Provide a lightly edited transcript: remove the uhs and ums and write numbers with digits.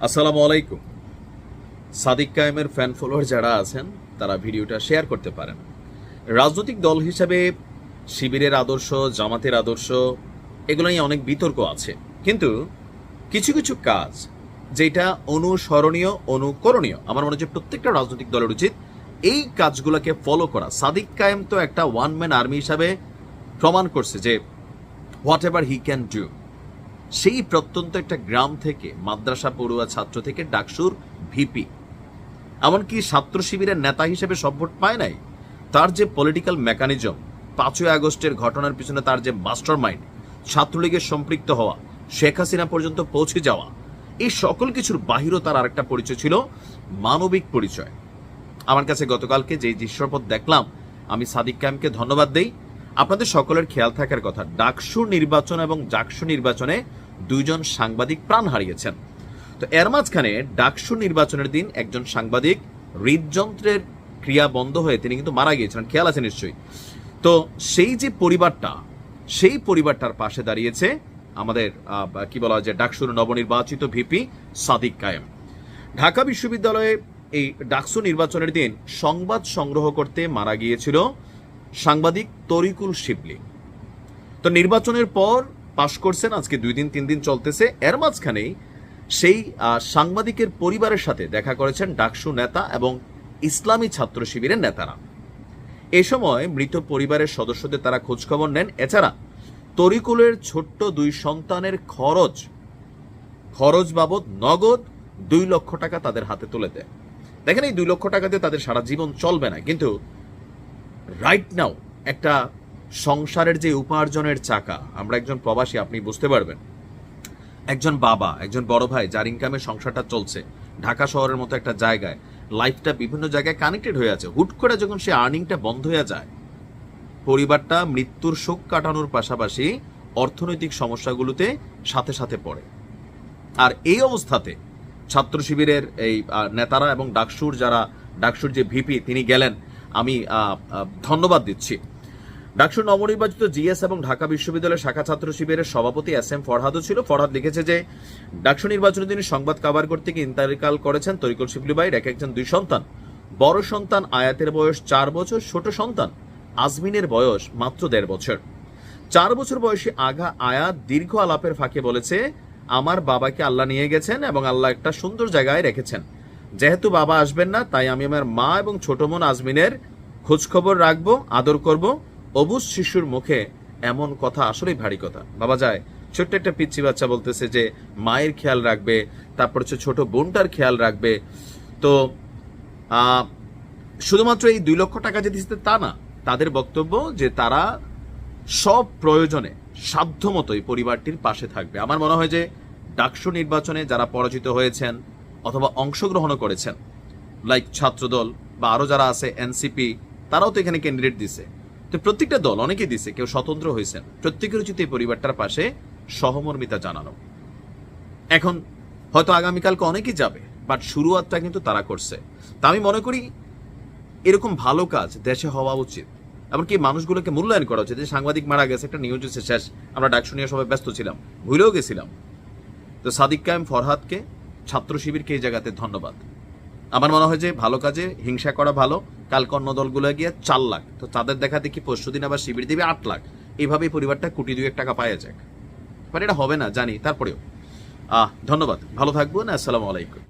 আসসালামু আলাইকুম। সাদিক কায়েমের ফ্যান ফলোয়ার যারা আছেন তারা ভিডিওটা শেয়ার করতে পারেন। রাজনৈতিক দল হিসাবে শিবিরের আদর্শ, জামাতের আদর্শ এগুলো নিয়ে অনেক বিতর্ক আছে, কিন্তু কিছু কিছু কাজ যেটা অনুসরণীয়, অনুকরণীয়, আমার মনে হয় যে প্রত্যেকটা রাজনৈতিক দলের উচিত এই কাজগুলোকে ফলো করা। সাদিক কায়েম তো একটা ওয়ান ম্যান আর্মি হিসাবে প্রমাণ করছে যে what ever he can do. সেই প্রত্যন্ত একটা গ্রাম থেকে মাদ্রাসা পড়ুয়া ছাত্র থেকে ডাকসুর ভিপি, এমনকি ছাত্র শিবিরের নেতা হিসেবে সব ভোট পায় নাই। তার যে পলিটিক্যাল মেকানিজম, 5ই আগস্টের ঘটনার পিছনে তার যে মাস্টার মাইন্ড, ছাত্রলীগের সম্পৃক্ত হওয়া, শেখ হাসিনা পর্যন্ত পৌঁছে যাওয়া, এই সকল কিছুর বাহিরও তার আরেকটা পরিচয় ছিল, মানবিক পরিচয়। আমার কাছে গতকালকে যে দৃশ্যপট দেখলাম, আমি সাদিক কায়েমকে ধন্যবাদ দেই। আপনাদের সকলের খেয়াল থাকার কথা, ডাকসু নির্বাচন এবং জাকসু নির্বাচনে 2 জন সাংবাদিক প্রাণ হারিয়েছেন। তো এর মাঝখানে ডাকসু নির্বাচনের দিন একজন সাংবাদিক হৃদযন্ত্রের ক্রিয়া বন্ধ হয়ে তিনি কিন্তু মারা গিয়েছিলেন, খেয়াল আছে নিশ্চয়ই। তো সেই যে পরিবারটা, সেই পরিবারটার পাশে দাঁড়িয়েছে আমাদের কি বলা হয় যে ডাকসুর নবনির্বাচিত ভিপি সাদিক কায়েম। ঢাকা বিশ্ববিদ্যালয়ে এই ডাকসু নির্বাচনের দিন সংবাদ সংগ্রহ করতে মারা গিয়েছিল সাংবাদিক তরিকুল শিবলি। তো নির্বাচনের পর পাশ করছেন, আজকে 2 দিন 3 দিন চলতেছে। এর মাঝখানেই সেই সাংবাদিকের পরিবারের সাথে দেখা করেছেন ডাকসু নেতা এবং ইসলামী ছাত্র শিবিরের নেতারা। এ সময় মৃত পরিবারের সদস্যদের তারা খোঁজখবর নেন। এছাড়া তরিকুলের ছোট্ট 2 সন্তানের খরচ বাবদ নগদ 2 লক্ষ টাকা তাদের হাতে তুলে দেয়। দেখেন, এই 2 লক্ষ টাকাতে তাদের সারা জীবন চলবে না, কিন্তু রাইট নাও একটা সংসারের যে উপার্জনের চাকা, আমরা একজন প্রবাসী, আপনি বুঝতে পারবেন, একজন বাবা, একজন বড় ভাই যার ইনকামে সংসারটা চলছে, ঢাকা শহরের মতো একটা জায়গায় লাইফটা বিভিন্ন জায়গায় কানেক্টেড হয়ে আছে, হুট করে যখন সে আর্নিংটা বন্ধ হয়ে যায়, পরিবারটা মৃত্যুর শোক কাটানোর পাশাপাশি অর্থনৈতিক সমস্যাগুলোতে সাথে সাথে পড়ে। আর এই অবস্থাতে ছাত্র শিবিরের এই নেতারা এবং ডাকসুর যে ভিপি তিনি গেলেন, আমি ধন্যবাদ দিচ্ছি। ডাকসুর নবনির্বাচিত জিএস এবং ঢাকা বিশ্ববিদ্যালয়ের শাখা ছাত্র শিবিরের সভাপতি SM ফরহাদও ছিল। ফরহাদ লিখেছে যে ডাকসু নির্বাচনে তিনি সংবাদ কাভার করতে গিয়ে ইন্তেকাল করেছেন তরিকুল শিবলি ভাইয়ের একজন 2 সন্তান। বড় সন্তান আয়াতের বয়স 4 বছর, ছোট সন্তান আজমিনের বয়স মাত্র 1.5 বছর। 4 বছর বয়সী আগা আয়াত দীর্ঘ আলাপের ফাঁকে বলেছে, আমার বাবাকে আল্লাহ নিয়ে গেছেন এবং আল্লাহ একটা সুন্দর জায়গায় রেখেছেন। যেহেতু বাবা আসবেন না, তাই আমি আমার মা এবং ছোট বোন আজমিনের খোঁজখবর রাখবো, আদর করব। অবুজ শিশুর মুখে এমন কথা আসলেই ভারী কথা। বাবা যায়, ছোট্ট একটা পিচ্চি বাচ্চা বলতেছে যে মায়ের খেয়াল রাখবে, তারপর হচ্ছে ছোট বোনটার খেয়াল রাখবে। তো শুধুমাত্র এই 2 লক্ষ টাকা যে দিচ্ছে তা না, তাদের বক্তব্য যে তারা সব প্রয়োজনে সাধ্যমতো এই পরিবারটির পাশে থাকবে। আমার মনে হয় যে ডাকসু নির্বাচনে যারা পরাজিত হয়েছেন অথবা অংশগ্রহণও করেছেন, লাইক ছাত্রদল বা আরো যারা আছে এনসিপি, তারাও তো এখানে ক্যান্ডিডেট দিছে। তো প্রত্যেকটা দল অনেকেই দিছে, কেউ স্বতন্ত্র হয়েছেন, প্রত্যেকের উচিত এই পরিবারটার পাশে সহমর্মিতা জানানো। এখন হয়তো আগামীকালকে অনেকেই যাবে, বাট শুরুয়াতটা কিন্তু তারা করছে। তা আমি মনে করি এরকম ভালো কাজ দেশে হওয়া উচিত, এমনকি মানুষগুলোকে মূল্যায়ন করা উচিত। যে সাংবাদিক মারা গেছে, একটা নিউজ হচ্ছে, শেষ, আমরা ডাকসু নিয়ে সবাই ব্যস্ত ছিলাম, ভুলেও গেছিলাম। তো সাদিক কায়েম, ফরহাদকে, ছাত্র শিবিরকে এই জায়গাতে ধন্যবাদ। আমার মনে হয় যে ভালো কাজে হিংসা করা ভালো। কালকে অন্য দলগুলো গিয়ে 4 লাখ, তো তাদের দেখা দেখি পরশুদিন আবার শিবির দিবে 8 লাখ, এইভাবেই পরিবারটা কোটি 2 টাকা পাওয়া যাক। বাট এটা হবে না জানি, তারপরেও ধন্যবাদ, ভালো থাকবেন, আসসালামু আলাইকুম।